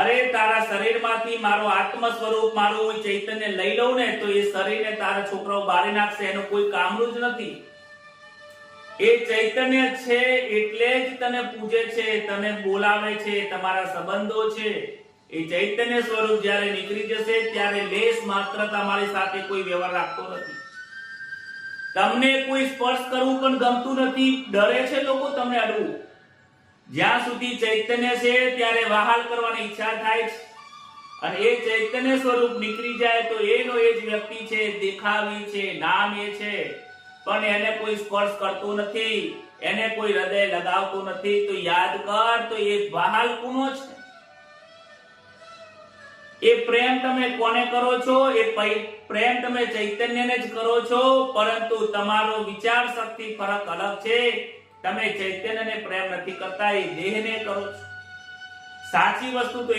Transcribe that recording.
અરે તારા શરીરમાંથી મારો આત્મ સ્વરૂપ મારું ચૈતન્ય લઈ લઉં ને તો એ શરીરને તારા છોકરાઓ બાળી નાખશે, એનું કોઈ કામનું જ નથી. એ ચૈતન્ય છે એટલે જ તને પૂજે છે, તને બોલાવે છે, તમારા સંબંધો છે. એ ચૈતન્ય સ્વરૂપ જ્યારે નીકળી જશે ત્યારે લેશ માત્ર તમારી સાથે કોઈ વ્યવહાર રાખતો નથી. તમને કોઈ સ્પર્શ કરવું પણ ગમતું નથી, ડરે છે લોકો તમને અડવું. જ્યાં સુધી ચૈતન્ય છે ત્યારે વહાલ કરવાની ઈચ્છા થાય છે, અને એ ચૈતન્ય સ્વરૂપ નીકળી જાય તો એનો એ જ વ્યક્તિ છે, દેખાવી છે, નામ એ છે, પણ એને કોઈ સ્પર્શ કરતો નથી, એને કોઈ હૃદય લગાવતું નથી. તો યાદ કર, તો એ વહાલ કોનો છે? એ પ્રેમ તમે કોને કરો છો? એ પ્રેમ તમે ચૈતન્યને જ કરો છો, પરંતુ તમારો વિચાર શક્તિ ફરક અલગ છે. તમે ચૈતન્યને પ્રેમ નથી કરતા, એ દેહને કરો છો. સાચી વસ્તુ તો